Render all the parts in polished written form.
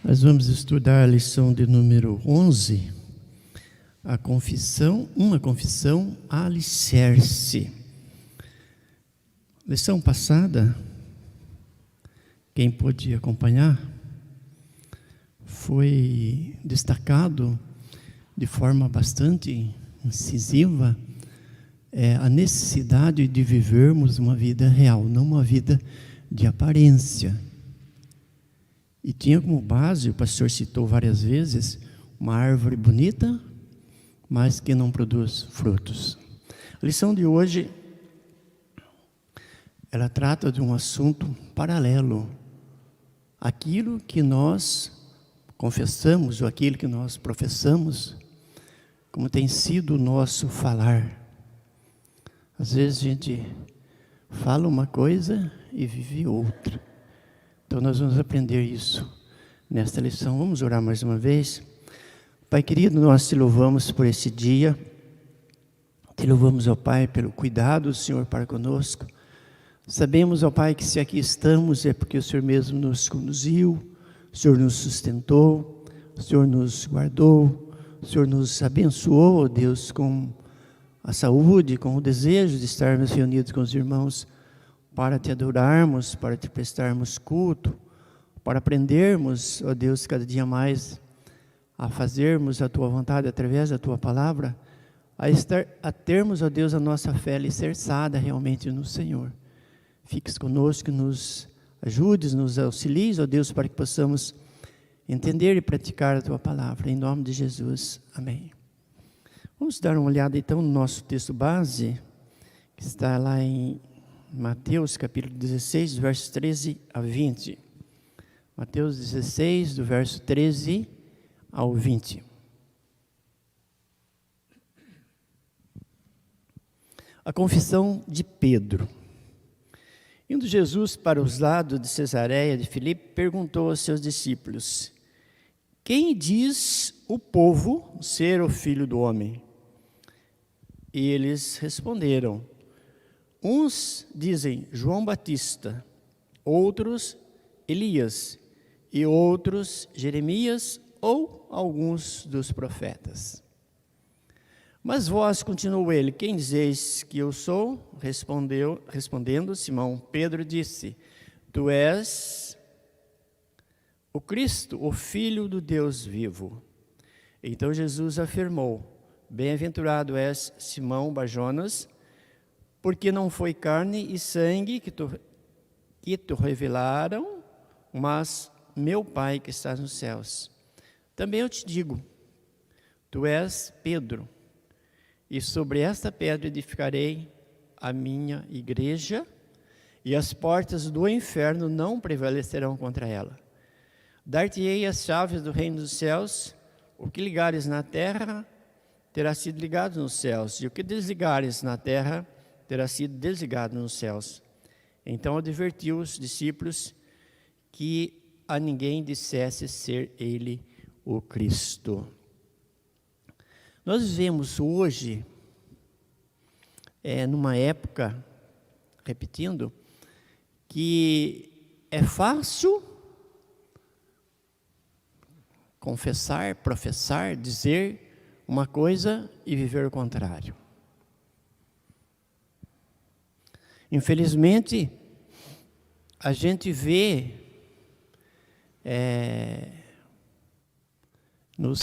Nós vamos estudar a lição de número 11, a confissão, uma confissão alicerce. Lição passada, quem pôde acompanhar, foi destacado de forma bastante incisiva a necessidade de vivermos uma vida real, não uma vida de aparência. E tinha como base, o pastor citou várias vezes, uma árvore bonita, mas que não produz frutos. A lição de hoje, ela trata de um assunto paralelo. Aquilo que nós confessamos, ou aquilo que nós professamos, como tem sido o nosso falar. Às vezes a gente fala uma coisa e vive outra. Então nós vamos aprender isso nesta lição. Vamos orar mais uma vez. Pai querido, nós te louvamos por esse dia. Te louvamos, ó Pai, pelo cuidado do Senhor para conosco. Sabemos, ó Pai, que se aqui estamos é porque o Senhor mesmo nos conduziu, o Senhor nos sustentou, o Senhor nos guardou, o Senhor nos abençoou, ó Deus, com a saúde, com o desejo de estarmos reunidos com os irmãos, para te adorarmos, para te prestarmos culto, para aprendermos, ó Deus, cada dia mais a fazermos a tua vontade através da tua palavra, a termos, ó Deus, a nossa fé alicerçada realmente no Senhor. Fiques conosco, nos ajudes, nos auxilies, ó Deus, para que possamos entender e praticar a tua palavra. Em nome de Jesus, amém. Vamos dar uma olhada então no nosso texto base, que está lá em Mateus capítulo 16, versos 13 a 20. Mateus 16, do verso 13 ao 20. A confissão de Pedro. Indo Jesus para os lados de Cesareia de Filipe, perguntou aos seus discípulos: quem diz o povo ser o Filho do Homem? E eles responderam: uns dizem João Batista, outros Elias, e outros Jeremias ou alguns dos profetas. Mas vós, continuou ele, quem dizeis que eu sou? Respondendo, Simão Pedro disse: tu és o Cristo, o Filho do Deus vivo. Então Jesus afirmou: bem-aventurado és, Simão Bar-Jonas, porque não foi carne e sangue que te revelaram, mas meu Pai que está nos céus. Também eu te digo, tu és Pedro, e sobre esta pedra edificarei a minha igreja, e as portas do inferno não prevalecerão contra ela. Dar-te-ei as chaves do reino dos céus. O que ligares na terra terá sido ligado nos céus, e o que desligares na terra terá sido desligado nos céus. Então advertiu os discípulos que a ninguém dissesse ser ele o Cristo. Nós vivemos hoje, numa época, repetindo, que é fácil confessar, professar, dizer uma coisa e viver o contrário. Infelizmente, a gente vê nos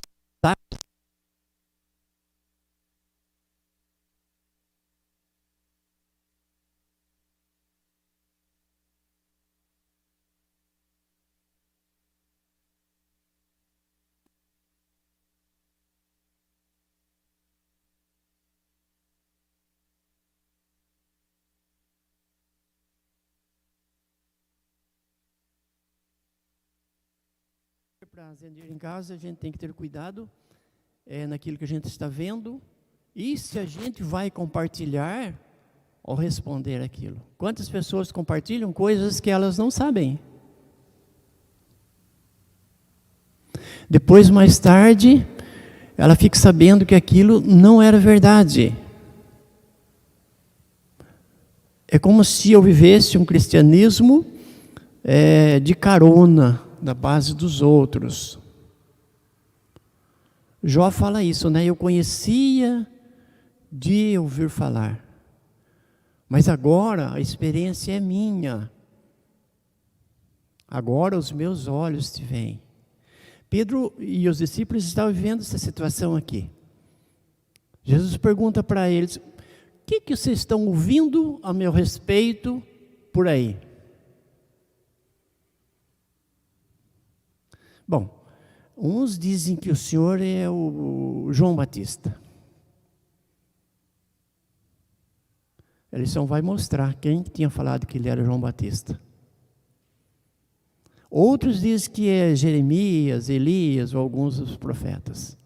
para acender em casa, a gente tem que ter cuidado naquilo que a gente está vendo, e se a gente vai compartilhar ou responder aquilo. Quantas pessoas compartilham coisas que elas não sabem? Depois, mais tarde, ela fica sabendo que aquilo não era verdade. É como se eu vivesse um cristianismo de carona, na base dos outros. Jó fala isso, né? Eu conhecia de ouvir falar, mas agora a experiência é minha. Agora os meus olhos te veem. Pedro e os discípulos estavam vivendo essa situação aqui. Jesus pergunta para eles: o que vocês estão ouvindo a meu respeito por aí? Bom, uns dizem que o Senhor é o João Batista. A lição vai mostrar quem tinha falado que ele era João Batista. Outros dizem que é Jeremias, Elias ou alguns dos profetas.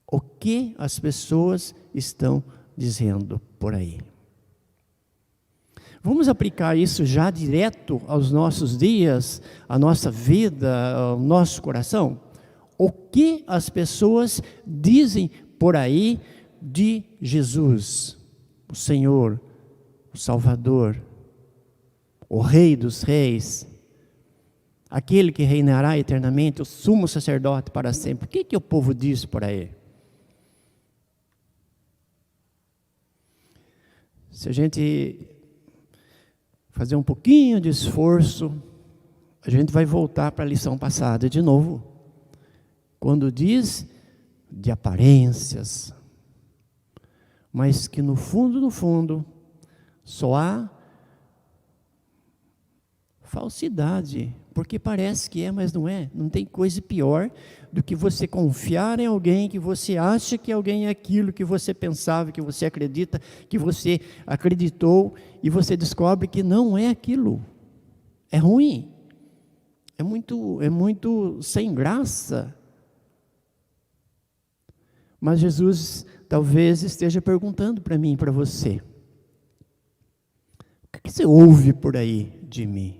O que as pessoas estão dizendo por aí? Vamos aplicar isso já direto aos nossos dias, à nossa vida, ao nosso coração? O que as pessoas dizem por aí de Jesus, o Senhor, o Salvador, o Rei dos Reis, aquele que reinará eternamente, o sumo sacerdote para sempre? O que o povo diz por aí? Se a gente fazer um pouquinho de esforço, a gente vai voltar para a lição passada de novo. Quando diz de aparências, mas que no fundo, só há falsidade, porque parece que é, mas não é. Não tem coisa pior do que você confiar em alguém que você acha que alguém é aquilo que você pensava, que você acredita, que você acreditou, e você descobre que não é aquilo. É ruim. É muito sem graça. Mas Jesus talvez esteja perguntando para mim e para você: o que você ouve por aí de mim?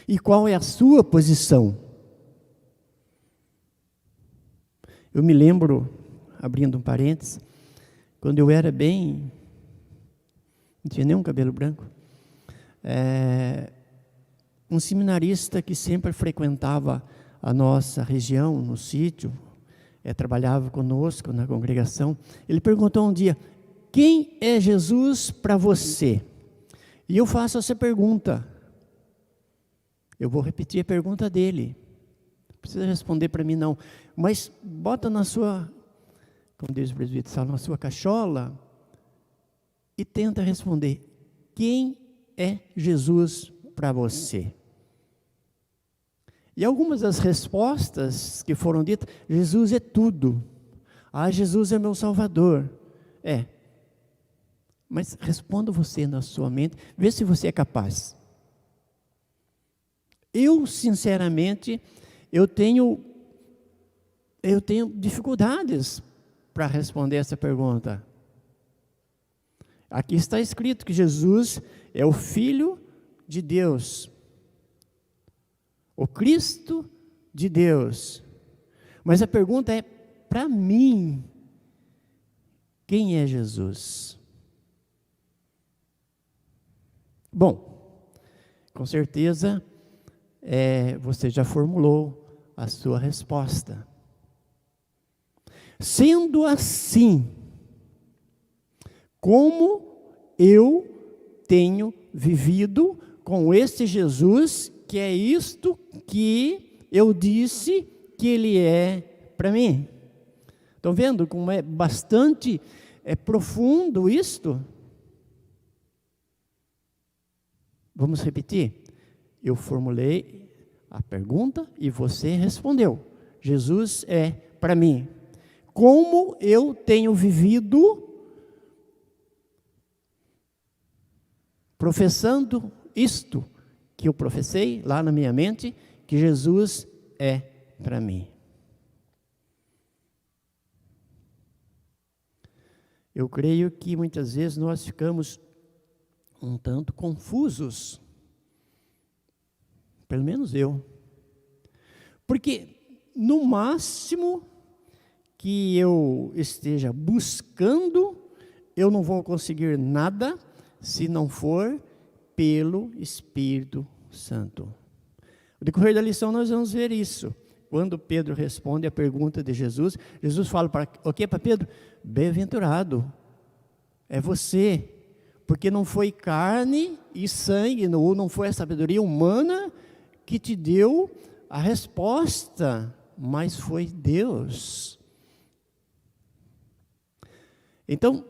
E qual é a sua posição? Eu me lembro, abrindo um parênteses, quando eu era bem, não tinha nenhum cabelo branco, um seminarista que sempre frequentava a nossa região, no sítio, trabalhava conosco na congregação, ele perguntou um dia: quem é Jesus para você? E eu faço essa pergunta. Eu vou repetir a pergunta dele. Não precisa responder para mim não, mas bota na sua, como diz o presbítero, na sua cachola e tenta responder: quem é Jesus para você? E algumas das respostas que foram ditas: Jesus é tudo. Jesus é meu Salvador. Mas responda você na sua mente, vê se você é capaz. Eu, sinceramente, eu tenho dificuldades para responder essa pergunta. Aqui está escrito que Jesus é o Filho de Deus, o Cristo de Deus. Mas a pergunta é, para mim, quem é Jesus? Bom, com certeza, você já formulou a sua resposta. Sendo assim, como eu tenho vivido com este Jesus, que é isto que eu disse que ele é para mim? Estão vendo como é bastante profundo isto? Vamos repetir? Eu formulei a pergunta e você respondeu. Jesus é para mim. Como eu tenho vivido professando isto que eu professei lá na minha mente, que Jesus é para mim. Eu creio que muitas vezes nós ficamos um tanto confusos, pelo menos eu, porque no máximo que eu esteja buscando, eu não vou conseguir nada se não for pelo Espírito Santo. decorrer da lição nós vamos ver isso. Quando Pedro responde a pergunta de Jesus, Jesus fala para Pedro? Bem-aventurado, é você, porque não foi carne e sangue, não foi a sabedoria humana que te deu a resposta, mas foi Deus. Então,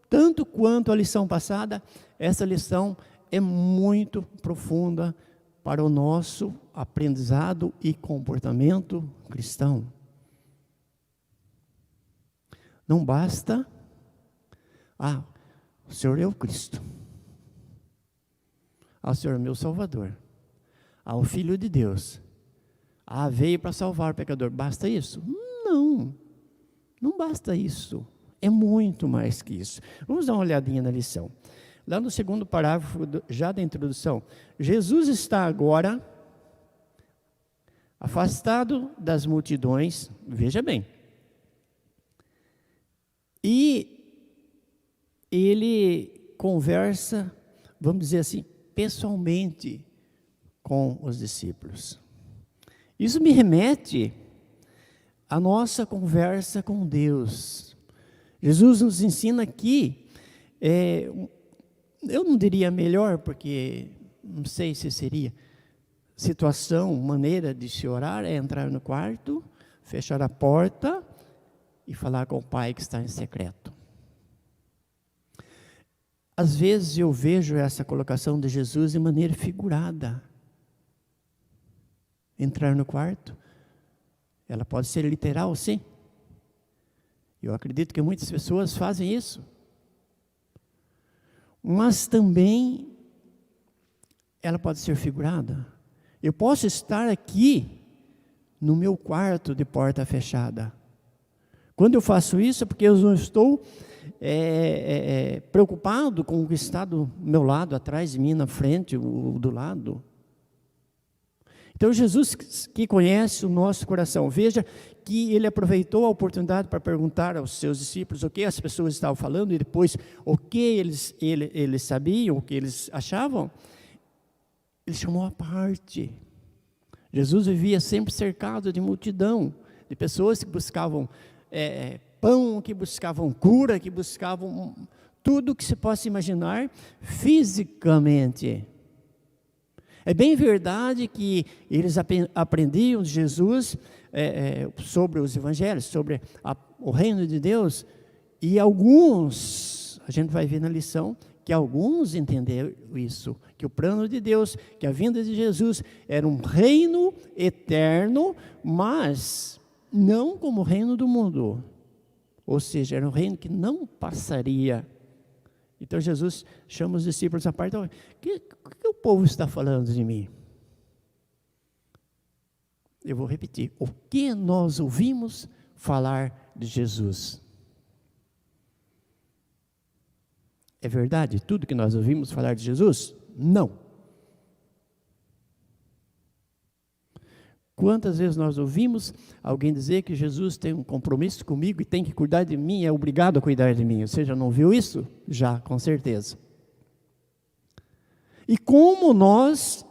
tanto quanto a lição passada, essa lição é muito profunda para o nosso aprendizado e comportamento cristão. Não basta, o Senhor é o Cristo. O Senhor é meu Salvador. O Filho de Deus. Veio para salvar o pecador. Basta isso? Não basta isso. É muito mais que isso. Vamos dar uma olhadinha na lição. Lá no segundo parágrafo, já da introdução, Jesus está agora afastado das multidões, veja bem, e ele conversa, vamos dizer assim, pessoalmente com os discípulos. Isso me remete à nossa conversa com Deus. Jesus nos ensina aqui, eu não diria melhor, porque não sei se seria situação, maneira de se orar, é entrar no quarto, fechar a porta e falar com o Pai que está em secreto. Às vezes eu vejo essa colocação de Jesus de maneira figurada. Entrar no quarto, ela pode ser literal, sim. Eu acredito que muitas pessoas fazem isso. Mas também ela pode ser figurada. Eu posso estar aqui no meu quarto de porta fechada. Quando eu faço isso é porque eu não estou preocupado com o que está do meu lado, atrás de mim, na frente, do lado. Então Jesus, que conhece o nosso coração, veja que ele aproveitou a oportunidade para perguntar aos seus discípulos o que as pessoas estavam falando e depois o que eles sabiam, o que eles achavam. Ele chamou à parte. Jesus vivia sempre cercado de multidão, de pessoas que buscavam pão, que buscavam cura, que buscavam tudo que se possa imaginar fisicamente. É bem verdade que eles aprendiam de Jesus sobre os evangelhos, sobre o reino de Deus, e alguns, a gente vai ver na lição, que alguns entenderam isso, que o plano de Deus, que a vinda de Jesus era um reino eterno, mas não como o reino do mundo, ou seja, era um reino que não passaria. Então Jesus chama os discípulos à parte. O que o povo está falando de mim? Eu vou repetir. O que nós ouvimos falar de Jesus? É verdade tudo que nós ouvimos falar de Jesus? Não. Quantas vezes nós ouvimos alguém dizer que Jesus tem um compromisso comigo e tem que cuidar de mim, é obrigado a cuidar de mim? Você já não viu isso? Já, com certeza. E como nós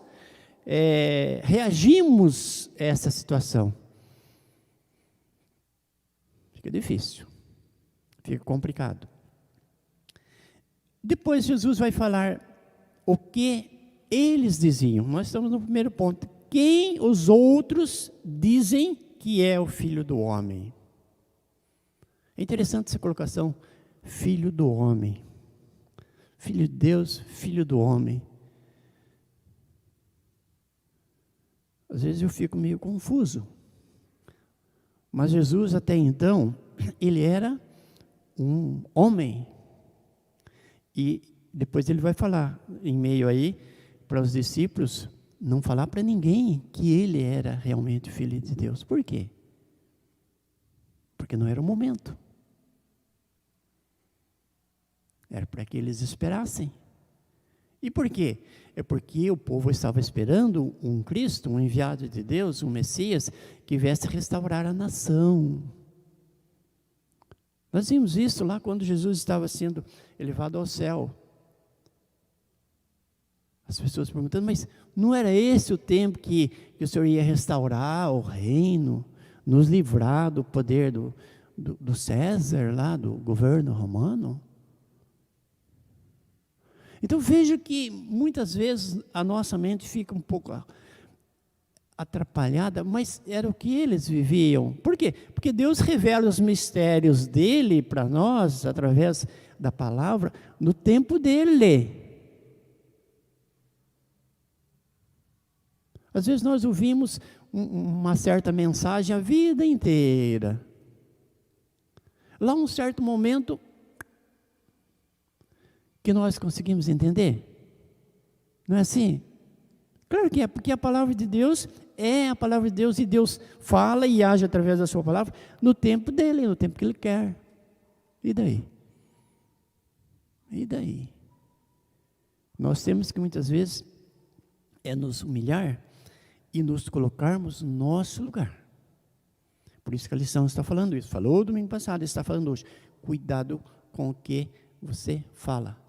reagimos a essa situação? Fica difícil, fica complicado. Depois Jesus vai falar o que eles diziam. Nós estamos no primeiro ponto. Quem os outros dizem que é o Filho do Homem? É interessante essa colocação, Filho do Homem. Filho de Deus, Filho do Homem. Às vezes eu fico meio confuso. Mas Jesus até então, ele era um homem. E depois ele vai falar, em meio aí, para os discípulos, não falar para ninguém que ele era realmente Filho de Deus. Por quê? Porque não era o momento. Era para que eles esperassem. E por quê? É porque o povo estava esperando um Cristo, um enviado de Deus, um Messias, que viesse restaurar a nação. Nós vimos isso lá quando Jesus estava sendo elevado ao céu. As pessoas perguntando, mas não era esse o tempo que o Senhor ia restaurar o reino, nos livrar do poder do César lá, do governo romano? Então veja que muitas vezes a nossa mente fica um pouco atrapalhada, mas era o que eles viviam. Por quê? Porque Deus revela os mistérios dele para nós, através da palavra, no tempo dele. Às vezes nós ouvimos uma certa mensagem a vida inteira. Lá um certo momento que nós conseguimos entender. Não é assim? Claro que é, porque a palavra de Deus é a palavra de Deus, e Deus fala e age através da sua palavra no tempo dele, no tempo que ele quer. E daí? E daí? Nós temos que muitas vezes nos humilhar e nos colocarmos no nosso lugar. Por isso que a lição está falando isso. Falou domingo passado, está falando hoje. Cuidado com o que você fala.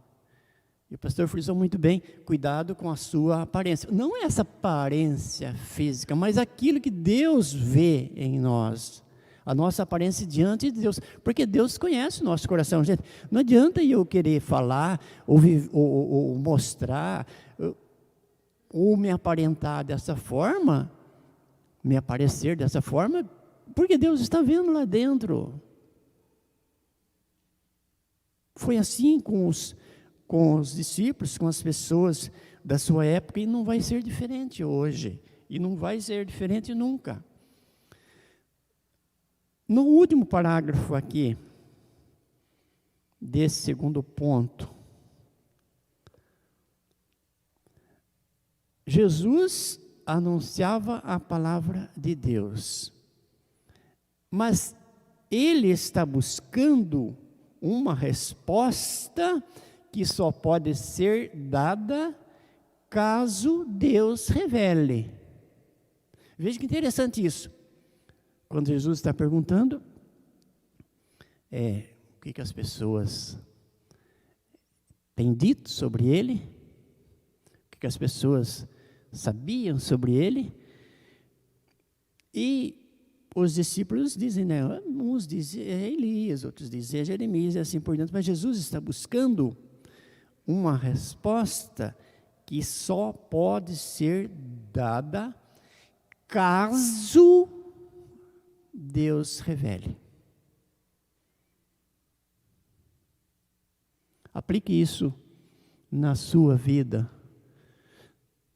E o pastor frisou muito bem, cuidado com a sua aparência. Não essa aparência física, mas aquilo que Deus vê em nós. A nossa aparência diante de Deus. Porque Deus conhece o nosso coração, gente. Não adianta eu querer falar, ou mostrar, ou me aparentar dessa forma, me aparecer dessa forma, porque Deus está vendo lá dentro. Foi assim com os discípulos, com as pessoas da sua época, e não vai ser diferente hoje, e não vai ser diferente nunca. No último parágrafo aqui, desse segundo ponto, Jesus anunciava a palavra de Deus, mas ele está buscando uma resposta que só pode ser dada caso Deus revele. Veja que interessante isso. Quando Jesus está perguntando, o que as pessoas têm dito sobre ele, o que as pessoas sabiam sobre ele, e os discípulos dizem, né, uns dizem é Elias, outros dizem é Jeremias, e assim por diante, mas Jesus está buscando uma resposta que só pode ser dada caso Deus revele. Aplique isso na sua vida,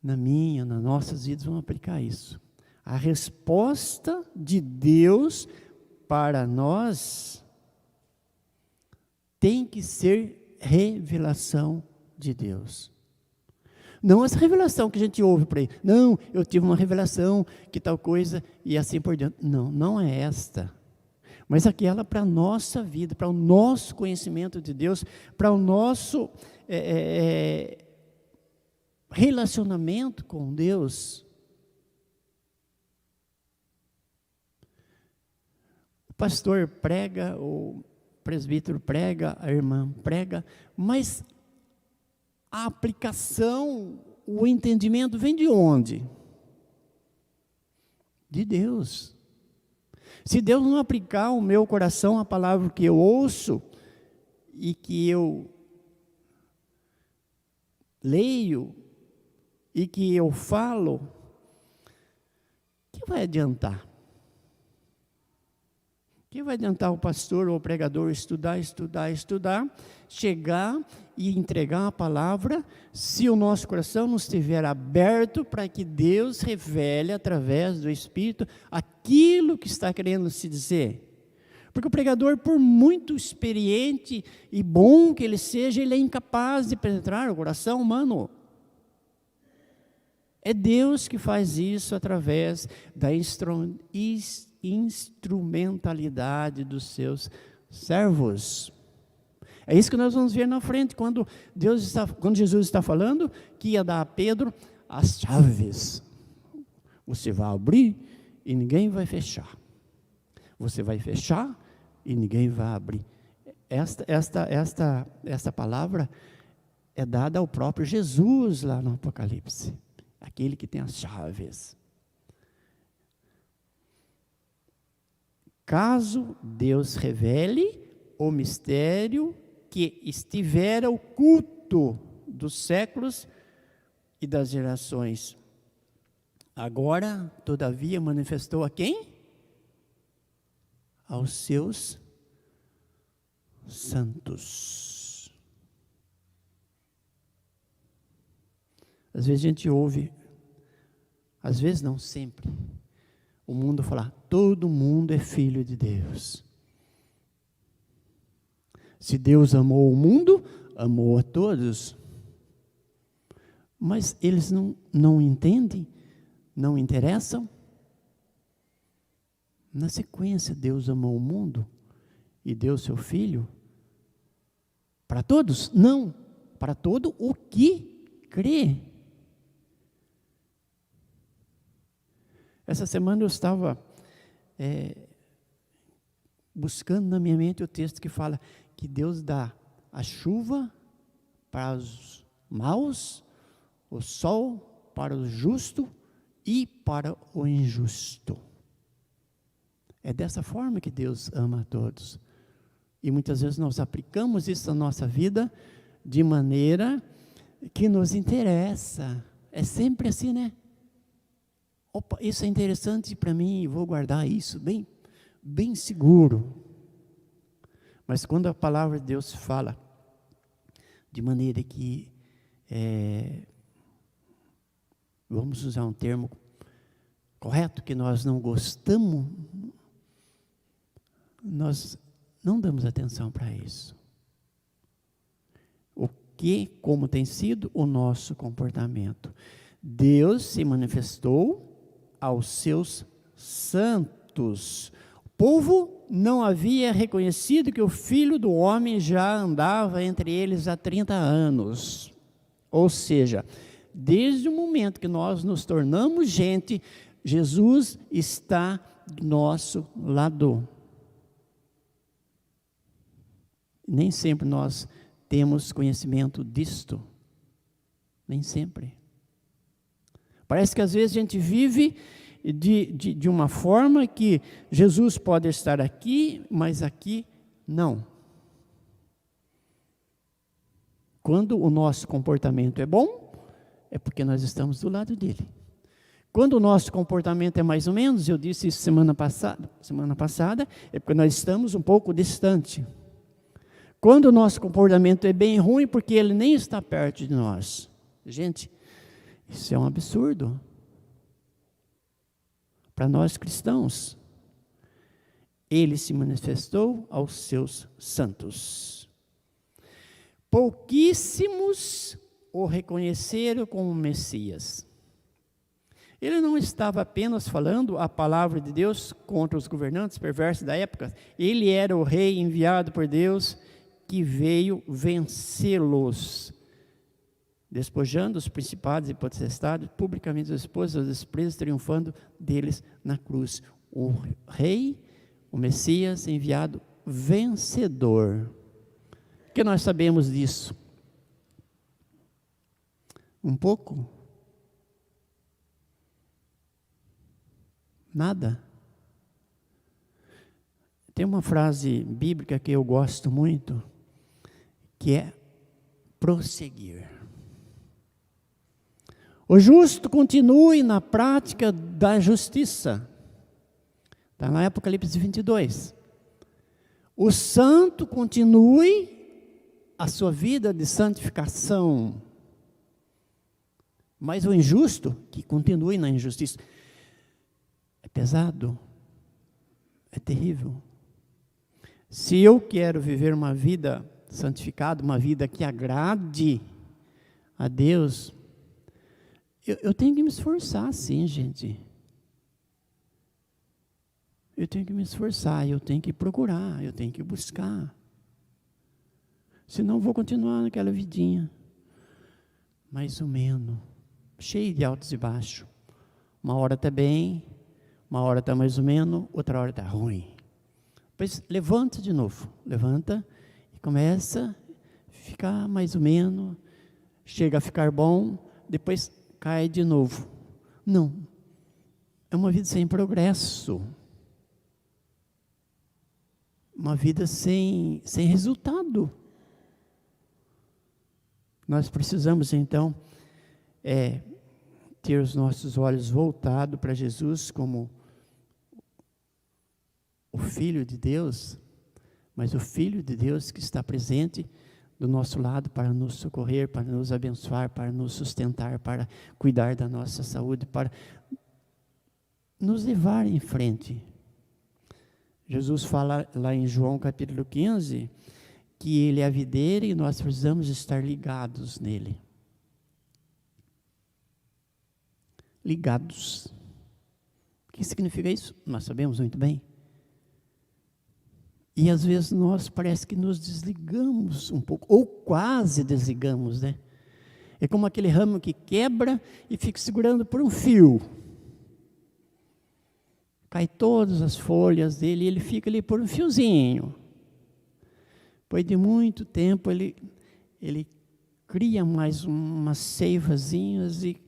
na minha, nas nossas vidas, vamos aplicar isso. A resposta de Deus para nós tem que ser revelação de Deus. Não essa revelação que a gente ouve por aí. Não, eu tive uma revelação que tal coisa e assim por diante. Não, não é esta. Mas aquela para a nossa vida, para o nosso conhecimento de Deus, para o nosso relacionamento com Deus. O pastor prega, o presbítero prega, a irmã prega, mas a aplicação, o entendimento vem de onde? De Deus. Se Deus não aplicar ao meu coração a palavra que eu ouço e que eu leio e que eu falo, o que vai adiantar? O que vai adiantar o pastor ou o pregador estudar, chegar e entregar a palavra, se o nosso coração não estiver aberto para que Deus revele através do Espírito aquilo que está querendo se dizer? Porque o pregador, por muito experiente e bom que ele seja, ele é incapaz de penetrar o coração humano. É Deus que faz isso através da instrumentalidade dos seus servos. É isso que nós vamos ver na frente, quando Jesus está falando que ia dar a Pedro as chaves. Você vai abrir e ninguém vai fechar. Você vai fechar e ninguém vai abrir. Esta palavra é dada ao próprio Jesus lá no Apocalipse, aquele que tem as chaves. Caso Deus revele o mistério que estivera oculto dos séculos e das gerações, agora, todavia, manifestou a quem? Aos seus santos. Às vezes a gente ouve, às vezes não, sempre, o mundo falar, todo mundo é filho de Deus. Se Deus amou o mundo, amou a todos. Mas eles não entendem, não interessam. Na sequência, Deus amou o mundo e deu seu Filho para todos? Não, para todo o que crê. Essa semana eu estava buscando na minha mente o texto que fala que Deus dá a chuva para os maus, o sol para o justo e para o injusto. É dessa forma que Deus ama a todos. E muitas vezes nós aplicamos isso na nossa vida de maneira que nos interessa. É sempre assim, né? Opa, isso é interessante para mim, vou guardar isso bem seguro. Mas quando a palavra de Deus fala de maneira que, vamos usar um termo correto, que nós não gostamos, nós não damos atenção para isso. Como tem sido o nosso comportamento? Deus se manifestou aos seus santos. O povo não havia reconhecido que o Filho do Homem já andava entre eles há 30 anos. Ou seja, desde o momento que nós nos tornamos gente, Jesus está do nosso lado. Nem sempre nós temos conhecimento disto. Nem sempre. Parece que às vezes a gente vive de uma forma que Jesus pode estar aqui, mas aqui não. Quando o nosso comportamento é bom, é porque nós estamos do lado dele. Quando o nosso comportamento é mais ou menos, eu disse isso semana passada, é porque nós estamos um pouco distante. Quando o nosso comportamento é bem ruim, porque ele nem está perto de nós. Gente, isso é um absurdo. Para nós cristãos, ele se manifestou aos seus santos. Pouquíssimos o reconheceram como Messias. Ele não estava apenas falando a palavra de Deus contra os governantes perversos da época. Ele era o rei enviado por Deus que veio vencê-los, despojando os principados e potestades, publicamente expôs aos desprezo, triunfando deles na cruz. O rei, o Messias enviado, vencedor. O que nós sabemos disso? Um pouco? Nada. Tem uma frase bíblica que eu gosto muito, que é prosseguir. O justo continue na prática da justiça. Está lá em Apocalipse 22. O santo continue a sua vida de santificação. Mas o injusto, que continue na injustiça. É pesado. É terrível. Se eu quero viver uma vida santificada, uma vida que agrade a Deus, eu tenho que me esforçar, sim, gente. Eu tenho que me esforçar, eu tenho que procurar, eu tenho que buscar. Senão eu vou continuar naquela vidinha, mais ou menos, cheio de altos e baixos. Uma hora está bem, uma hora está mais ou menos, outra hora está ruim. Depois levanta de novo, levanta e começa a ficar mais ou menos, chega a ficar bom, depois cai de novo. Não, é uma vida sem progresso, uma vida sem resultado. Nós precisamos então ter os nossos olhos voltados para Jesus como o Filho de Deus, mas o Filho de Deus que está presente do nosso lado para nos socorrer, para nos abençoar, para nos sustentar, para cuidar da nossa saúde, para nos levar em frente. Jesus fala lá em João capítulo 15, que Ele é a videira e nós precisamos estar ligados nele. Ligados. O que significa isso? Nós sabemos muito bem. E às vezes nós parece que nos desligamos um pouco, ou quase desligamos, né? É como aquele ramo que quebra e fica segurando por um fio. Cai todas as folhas dele e ele fica ali por um fiozinho. Depois de muito tempo ele cria mais umas seivazinhas e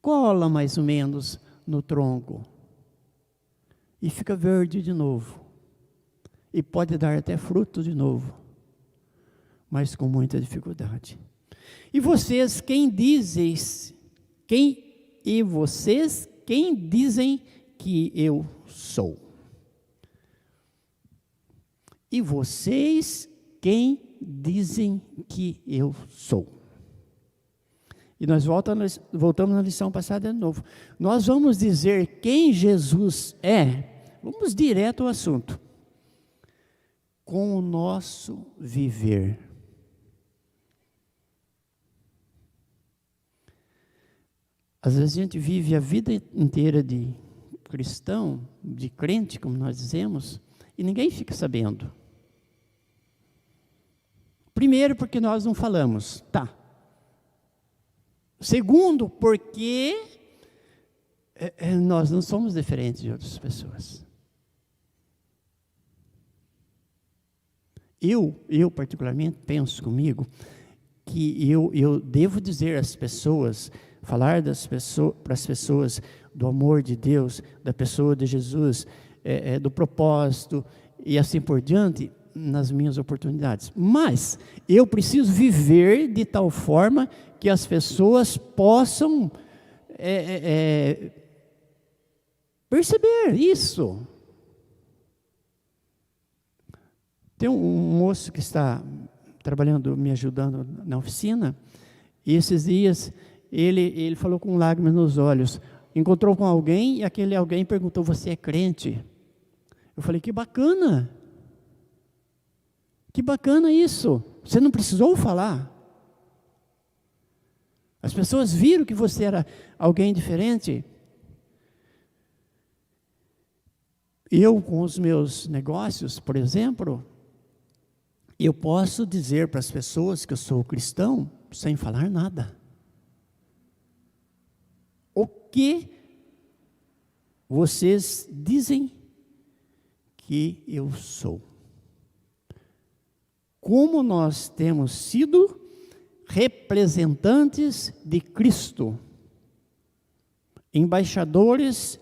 cola mais ou menos no tronco. E fica verde de novo. E pode dar até fruto de novo, mas com muita dificuldade. E vocês, quem dizem que eu sou? E vocês, quem dizem que eu sou? E nós voltamos na lição passada de novo. Nós vamos dizer quem Jesus é, vamos direto ao assunto. Com o nosso viver. Às vezes a gente vive a vida inteira de cristão, de crente, como nós dizemos, e ninguém fica sabendo. Primeiro, porque nós não falamos, tá. Segundo, porque nós não somos diferentes de outras pessoas. Eu particularmente penso comigo que eu devo dizer às pessoas, falar para as pessoas do amor de Deus, da pessoa de Jesus, do propósito e assim por diante, nas minhas oportunidades. Mas eu preciso viver de tal forma que as pessoas possam perceber isso. Tem um moço que está trabalhando, me ajudando na oficina, e esses dias ele falou com lágrimas nos olhos, encontrou com alguém e aquele alguém perguntou, você é crente? Eu falei, que bacana isso, você não precisou falar. As pessoas viram que você era alguém diferente. Eu, com os meus negócios, por exemplo, eu posso dizer para as pessoas que eu sou cristão sem falar nada. O que vocês dizem que eu sou? Como nós temos sido representantes de Cristo, embaixadores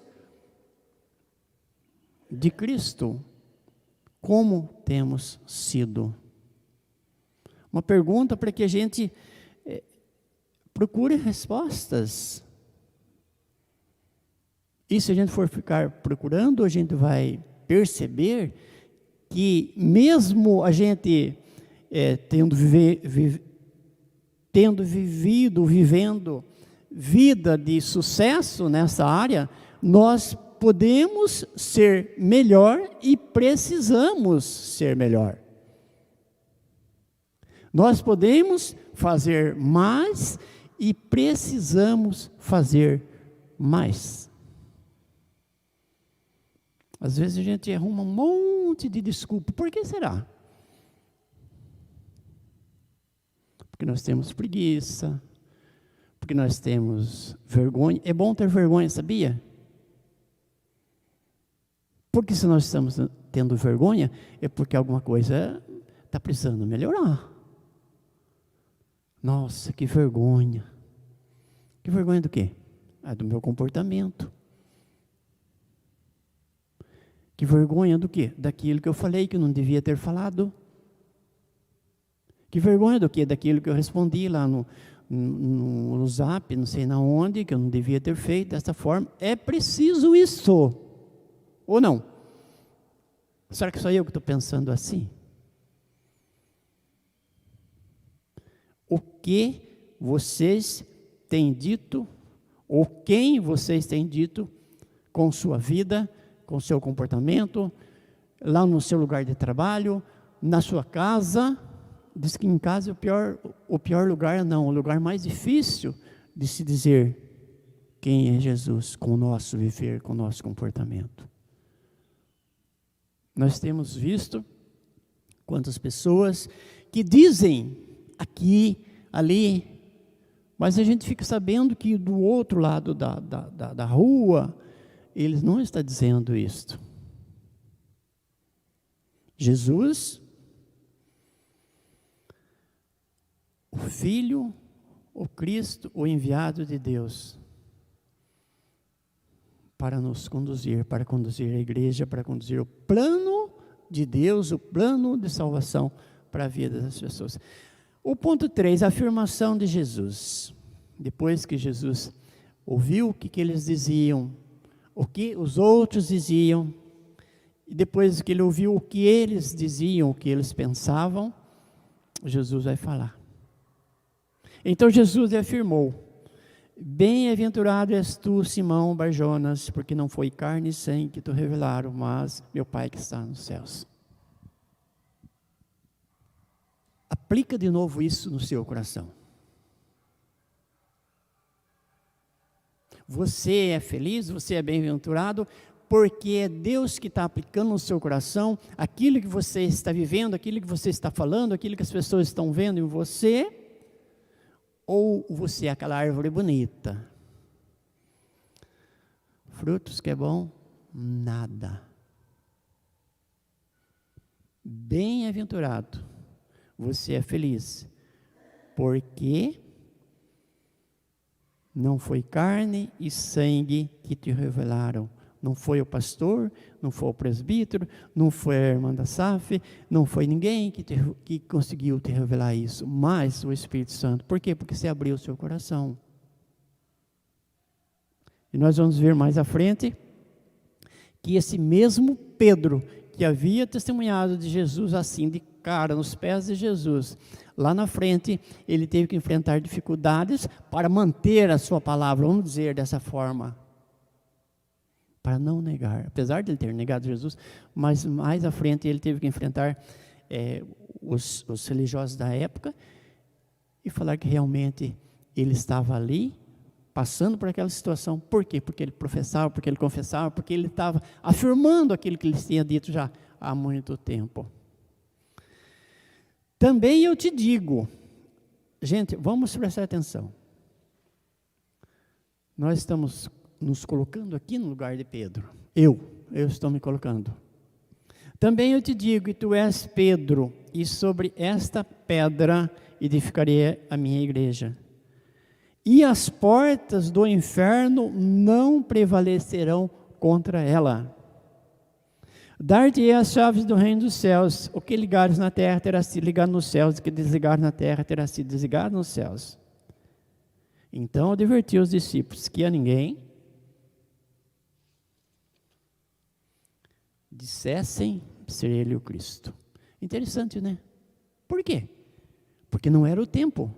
de Cristo, como temos sido? Uma pergunta para que a gente procure respostas. E se a gente for ficar procurando, a gente vai perceber que mesmo a gente vivendo vida de sucesso nessa área, nós podemos ser melhor e precisamos ser melhor. Nós podemos fazer mais e precisamos fazer mais. Às vezes a gente arruma um monte de desculpa. Por que será? Porque nós temos preguiça, porque nós temos vergonha. É bom ter vergonha, sabia? Porque se nós estamos tendo vergonha, é porque alguma coisa está precisando melhorar. Nossa, que vergonha. Que vergonha do quê? Do meu comportamento. Que vergonha do quê? Daquilo que eu falei que eu não devia ter falado. Que vergonha do quê? Daquilo que eu respondi lá no Zap, não sei na onde, que eu não devia ter feito dessa forma. É preciso isso. Ou não? Será que só eu que estou pensando assim? O que vocês têm dito, ou quem vocês têm dito com sua vida, com seu comportamento, lá no seu lugar de trabalho, na sua casa? Diz que em casa é o pior lugar, não, o lugar mais difícil de se dizer quem é Jesus, com o nosso viver, com o nosso comportamento. Nós temos visto quantas pessoas que dizem aqui, ali, mas a gente fica sabendo que do outro lado da rua, eles não estão dizendo isto. Jesus, o Filho, o Cristo, o enviado de Deus, para nos conduzir, para conduzir a igreja, para conduzir o plano de Deus, o plano de salvação para a vida das pessoas. O ponto 3, a afirmação de Jesus. Depois que Jesus ouviu o que eles diziam, o que os outros diziam, e depois que ele ouviu o que eles diziam, o que eles pensavam, Jesus vai falar. Então Jesus afirmou: bem-aventurado és tu, Simão Barjonas, porque não foi carne e sangue que te revelaram, mas meu Pai que está nos céus. Aplica de novo isso no seu coração. Você é feliz, você é bem-aventurado, porque é Deus que está aplicando no seu coração aquilo que você está vivendo, aquilo que você está falando, aquilo que as pessoas estão vendo em você, ou você é aquela árvore bonita? Frutos que é bom? Nada. Bem-aventurado, você é feliz, porque não foi carne e sangue que te revelaram. Não foi o pastor, não foi o presbítero, não foi a irmã da SAF, não foi ninguém que conseguiu te revelar isso, mas o Espírito Santo. Por quê? Porque você abriu o seu coração. E nós vamos ver mais à frente que esse mesmo Pedro, que havia testemunhado de Jesus assim, de cara, nos pés de Jesus, lá na frente, ele teve que enfrentar dificuldades para manter a sua palavra, vamos dizer dessa forma, para não negar, apesar de ele ter negado Jesus, mas mais à frente ele teve que enfrentar os religiosos da época e falar que realmente ele estava ali, passando por aquela situação. Por quê? Porque ele professava, porque ele confessava, porque ele estava afirmando aquilo que ele tinha dito já há muito tempo. Também eu te digo, gente, vamos prestar atenção. Nós estamos nos colocando aqui no lugar de Pedro. Eu estou me colocando. Também eu te digo, e tu és Pedro, e sobre esta pedra edificarei a minha igreja. E as portas do inferno não prevalecerão contra ela. Dar-te-ei as chaves do reino dos céus. O que ligares na terra terá sido ligado nos céus, o que desligares na terra terá sido desligado nos céus. Então advertiu os discípulos que a ninguém dissessem ser ele o Cristo. Interessante, né? Por quê? Porque não era o tempo.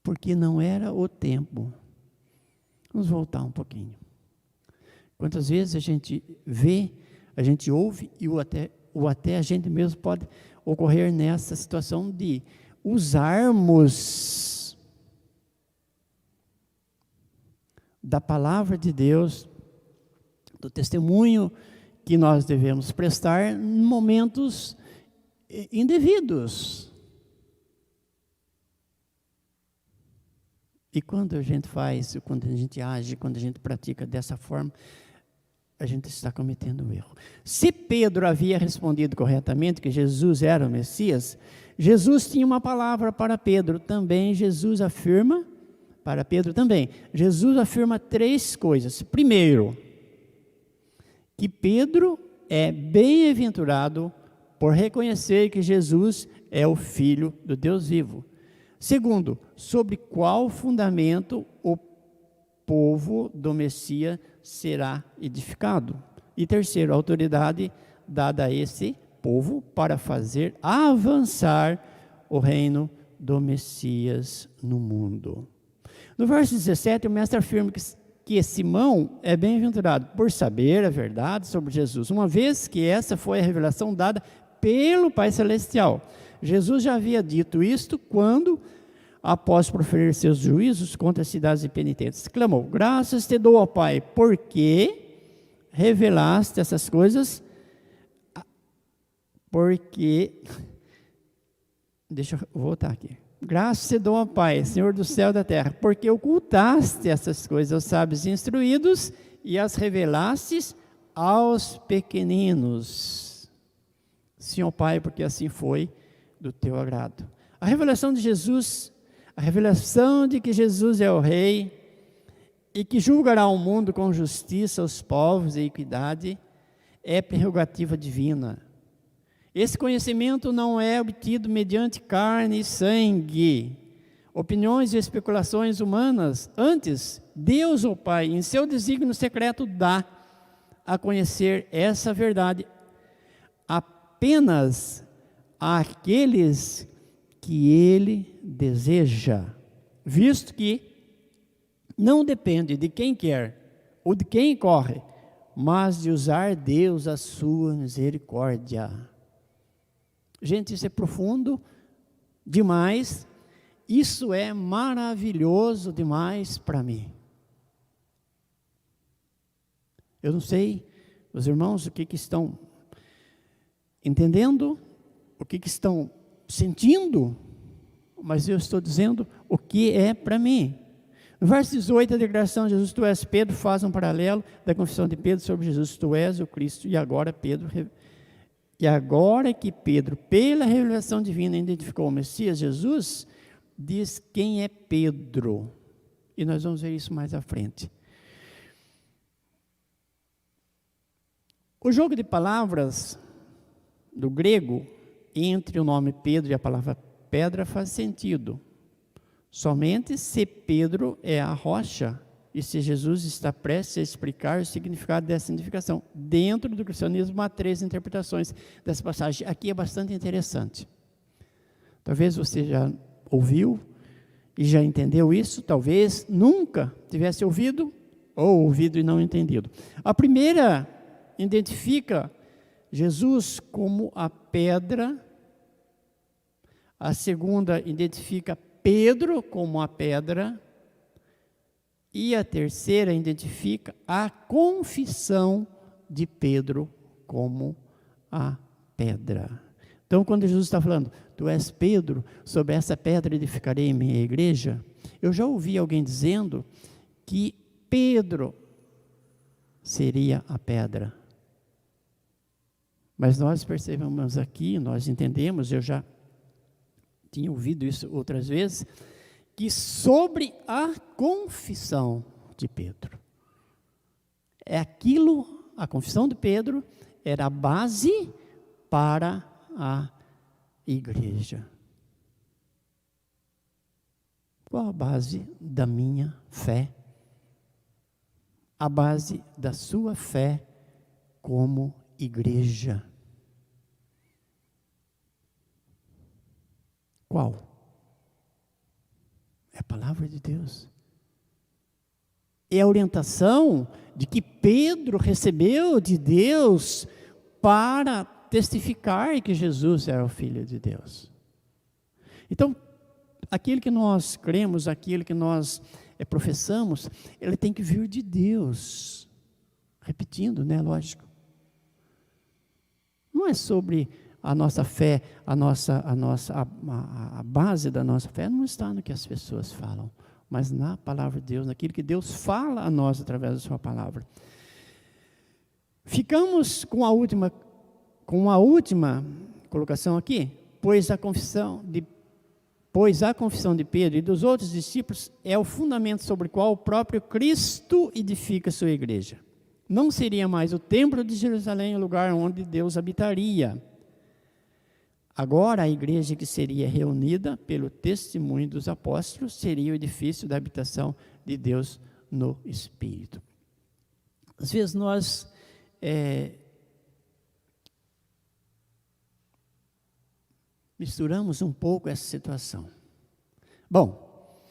Porque não era o tempo. Vamos voltar um pouquinho. Quantas vezes a gente vê, a gente ouve, e ou até a gente mesmo pode ocorrer nessa situação de usarmos da palavra de Deus, do testemunho que nós devemos prestar em momentos indevidos. E quando a gente faz, quando a gente age, quando a gente pratica dessa forma, a gente está cometendo um erro. Se Pedro havia respondido corretamente que Jesus era o Messias, Jesus tinha uma palavra para Pedro. Também Jesus afirma, para Pedro também, Jesus afirma 3 coisas. Primeiro, que Pedro é bem-aventurado por reconhecer que Jesus é o Filho do Deus vivo. Segundo, sobre qual fundamento o povo do Messias será edificado. E terceiro, a autoridade dada a esse povo para fazer avançar o reino do Messias no mundo. No verso 17, o mestre afirma que Simão é bem-aventurado por saber a verdade sobre Jesus, uma vez que essa foi a revelação dada pelo Pai Celestial. Jesus já havia dito isto quando, após proferir seus juízos contra as cidades impenitentes, clamou: graças te dou, ó Pai, porque revelaste essas coisas, deixa eu voltar aqui. Graças te dou, ó Pai, Senhor do céu e da terra, porque ocultaste essas coisas aos sábios instruídos e as revelastes aos pequeninos. Sim, ó Pai, porque assim foi do teu agrado. A revelação de Jesus, a revelação de que Jesus é o Rei e que julgará o mundo com justiça, os povos e equidade, é prerrogativa divina. Esse conhecimento não é obtido mediante carne e sangue, opiniões e especulações humanas. Antes, Deus, o Pai, em seu desígnio secreto, dá a conhecer essa verdade apenas àqueles que Ele deseja, visto que não depende de quem quer ou de quem corre, mas de usar Deus a sua misericórdia. Gente, isso é profundo demais, isso é maravilhoso demais para mim. Eu não sei, os irmãos, o que estão entendendo, o que estão sentindo, mas eu estou dizendo o que é para mim. No verso 18, a declaração de Jesus, tu és Pedro, faz um paralelo da confissão de Pedro sobre Jesus, tu és o Cristo, e agora que Pedro, pela revelação divina, identificou o Messias, Jesus, diz quem é Pedro. E nós vamos ver isso mais à frente. O jogo de palavras do grego, entre o nome Pedro e a palavra pedra, faz sentido. Somente se Pedro é a rocha e se Jesus está prestes a explicar o significado dessa identificação. Dentro do cristianismo há 3 interpretações dessa passagem. Aqui é bastante interessante. Talvez você já ouviu e já entendeu isso, talvez nunca tivesse ouvido ou ouvido e não entendido. A primeira identifica Jesus como a pedra, a segunda identifica Pedro como a pedra, e a terceira identifica a confissão de Pedro como a pedra. Então, quando Jesus está falando, tu és Pedro, sobre essa pedra edificarei minha igreja, eu já ouvi alguém dizendo que Pedro seria a pedra. Mas nós percebemos aqui, nós entendemos, eu já tinha ouvido isso outras vezes, que sobre a confissão de Pedro. A confissão de Pedro era a base para a igreja. Qual a base da minha fé? A base da sua fé como igreja. Qual? É a palavra de Deus. É a orientação de que Pedro recebeu de Deus para testificar que Jesus era o Filho de Deus. Então, aquilo que nós cremos, aquilo que nós professamos, ele tem que vir de Deus. Repetindo, né? Lógico. Não é sobre a nossa fé, a base da nossa fé não está no que as pessoas falam, mas na palavra de Deus, naquilo que Deus fala a nós através da sua palavra. Ficamos com a última colocação aqui, pois a confissão de Pedro e dos outros discípulos é o fundamento sobre o qual o próprio Cristo edifica sua igreja. Não seria mais o templo de Jerusalém o lugar onde Deus habitaria. Agora a igreja que seria reunida pelo testemunho dos apóstolos seria o edifício da habitação de Deus no Espírito. Às vezes nós misturamos um pouco essa situação. Bom,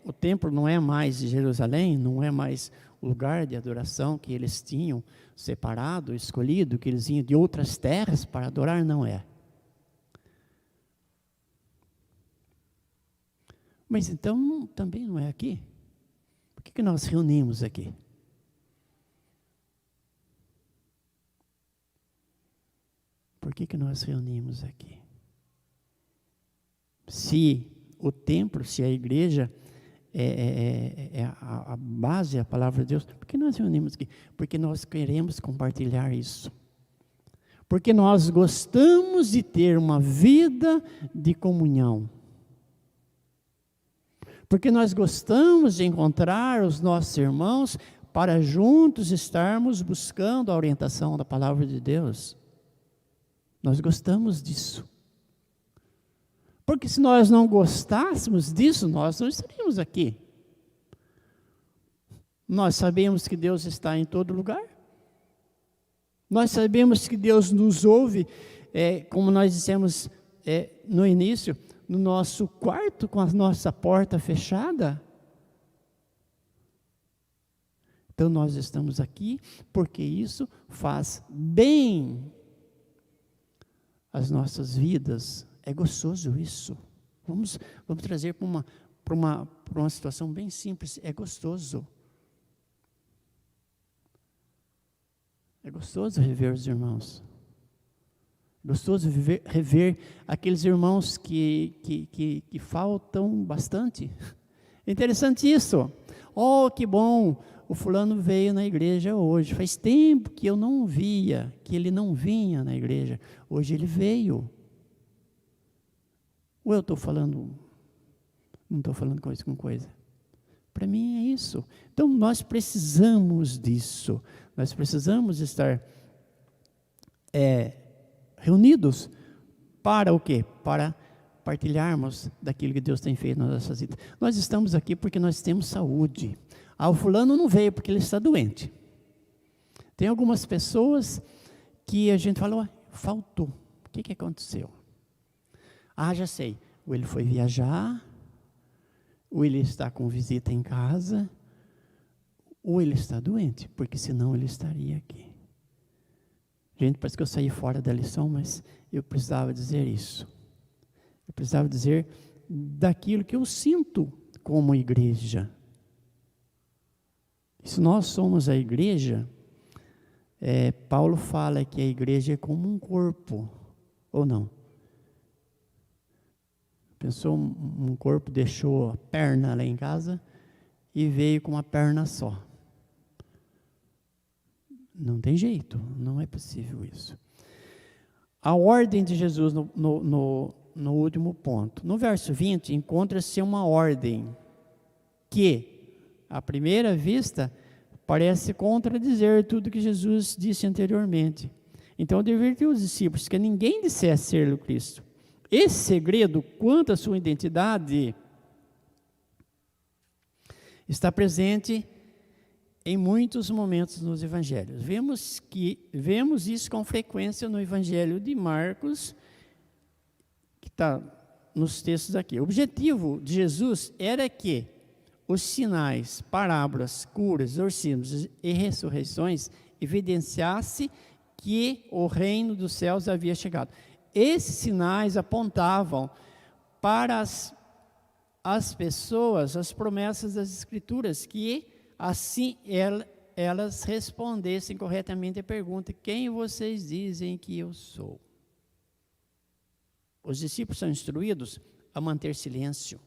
o templo não é mais de Jerusalém, não é mais o lugar de adoração que eles tinham separado, escolhido, que eles vinham de outras terras para adorar, não é. Mas então também não é aqui. Por que nós reunimos aqui? Por que nós reunimos aqui? Se o templo, se a igreja a base, a palavra de Deus, por que nós reunimos aqui? Porque nós queremos compartilhar isso. Porque nós gostamos de ter uma vida de comunhão. Porque nós gostamos de encontrar os nossos irmãos para juntos estarmos buscando a orientação da palavra de Deus. Nós gostamos disso. Porque se nós não gostássemos disso, nós não estaríamos aqui. Nós sabemos que Deus está em todo lugar. Nós sabemos que Deus nos ouve, como nós dissemos no início, no nosso quarto com a nossa porta fechada. Então nós estamos aqui porque isso faz bem às nossas vidas. É gostoso isso. Vamos trazer para uma situação bem simples. É gostoso. É gostoso rever os irmãos. É gostoso rever aqueles irmãos que faltam bastante. É interessante isso. Oh, que bom, o fulano veio na igreja hoje. Faz tempo que eu não via, que ele não vinha na igreja. Hoje ele veio. Ou eu estou falando, não estou falando coisa com coisa. Para mim é isso. Então nós precisamos disso. Nós precisamos estar reunidos para o quê? Para partilharmos daquilo que Deus tem feito nas nossas vidas. Nós estamos aqui porque nós temos saúde. O fulano não veio porque ele está doente. Tem algumas pessoas que a gente fala, faltou. O que aconteceu? Já sei. Ou ele foi viajar, ou ele está com visita em casa, ou ele está doente, porque senão ele estaria aqui. Gente, parece que eu saí fora da lição, mas eu precisava dizer isso. Eu precisava dizer daquilo que eu sinto como igreja. Se nós somos a igreja, Paulo fala que a igreja é como um corpo, ou não? Pensou, um corpo deixou a perna lá em casa e veio com uma perna só. Não tem jeito, não é possível isso. A ordem de Jesus no último ponto. No verso 20, encontra-se uma ordem que, à primeira vista, parece contradizer tudo que Jesus disse anteriormente. Então, advertiu os discípulos que ninguém dissesse ser o Cristo. Esse segredo, quanto à sua identidade, está presente em muitos momentos nos evangelhos. Vemos isso com frequência no evangelho de Marcos, que está nos textos aqui. O objetivo de Jesus era que os sinais, parábolas, curas, exorcismos e ressurreições evidenciassem que o reino dos céus havia chegado. Esses sinais apontavam para as pessoas, as promessas das Escrituras, que assim elas respondessem corretamente a pergunta: quem vocês dizem que eu sou? Os discípulos são instruídos a manter silêncio.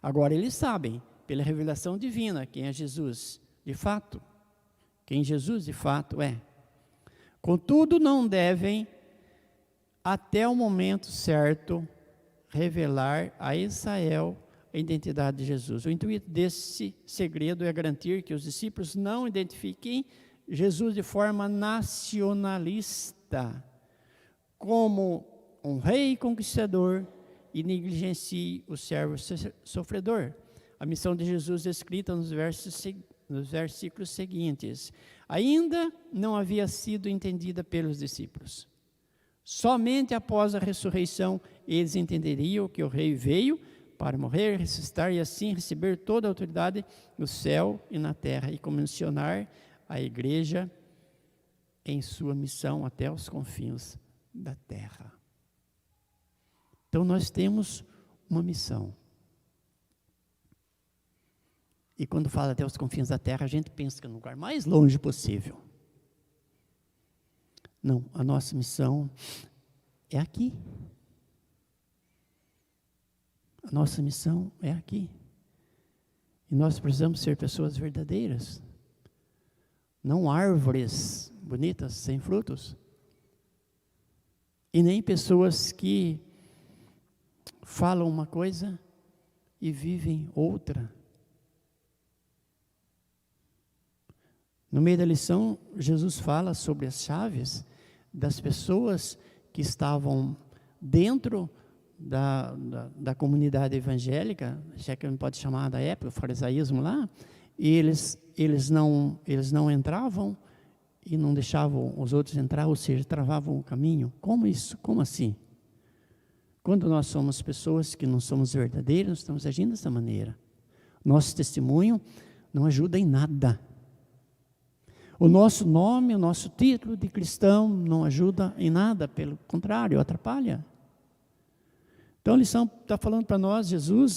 Agora eles sabem, pela revelação divina, quem é Jesus, de fato. quem Jesus de fato é. Contudo, não devem, até o momento certo, revelar a Israel a identidade de Jesus. O intuito desse segredo é garantir que os discípulos não identifiquem Jesus de forma nacionalista, como um rei conquistador, e negligencie o servo sofredor. A missão de Jesus é escrita nos versículos seguintes. Ainda não havia sido entendida pelos discípulos. Somente após a ressurreição eles entenderiam que o rei veio para morrer, ressuscitar e assim receber toda a autoridade no céu e na terra e comissionar a igreja em sua missão até os confins da terra. Então nós temos uma missão. E quando fala até os confins da terra, a gente pensa que é no lugar mais longe possível. Não, a nossa missão é aqui. A nossa missão é aqui. E nós precisamos ser pessoas verdadeiras. Não árvores bonitas, sem frutos. E nem pessoas que falam uma coisa e vivem outra. No meio da lição, Jesus fala sobre as chaves das pessoas que estavam dentro da comunidade evangélica, já que não pode chamar da época, o farisaísmo lá, e eles não entravam e não deixavam os outros entrar, ou seja, travavam o caminho. Como isso? Como assim? Quando nós somos pessoas que não somos verdadeiras, nós estamos agindo dessa maneira. Nosso testemunho não ajuda em nada. O nosso nome, o nosso título de cristão não ajuda em nada, pelo contrário, atrapalha. Então a lição está falando para nós,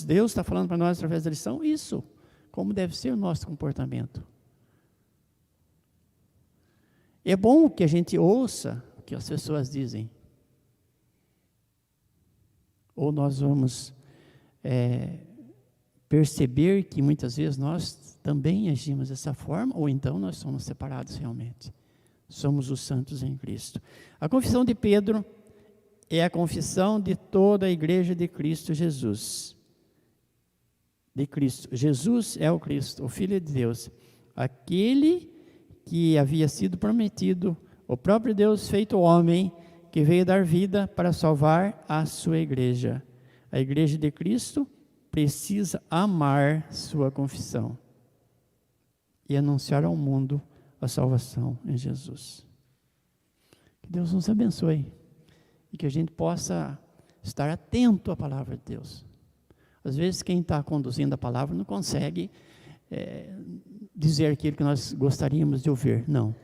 Deus está falando para nós através da lição, isso, como deve ser o nosso comportamento. É bom que a gente ouça o que as pessoas dizem. Ou nós vamos perceber que muitas vezes nós também agimos dessa forma, ou então nós somos separados realmente. Somos os santos em Cristo. A confissão de Pedro é a confissão de toda a igreja de Cristo Jesus. De Cristo. Jesus é o Cristo, o Filho de Deus. Aquele que havia sido prometido, o próprio Deus feito homem, que veio dar vida para salvar a sua igreja. A igreja de Cristo precisa amar sua confissão e anunciar ao mundo a salvação em Jesus. Que Deus nos abençoe e que a gente possa estar atento à palavra de Deus. Às vezes quem está conduzindo a palavra não consegue dizer aquilo que nós gostaríamos de ouvir, não.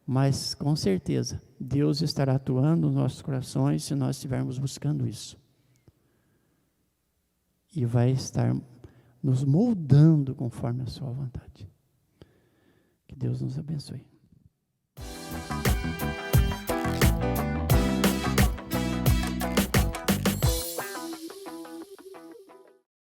Mas com certeza Deus estará atuando nos nossos corações se nós estivermos buscando isso. E vai estar nos moldando conforme a sua vontade. Que Deus nos abençoe.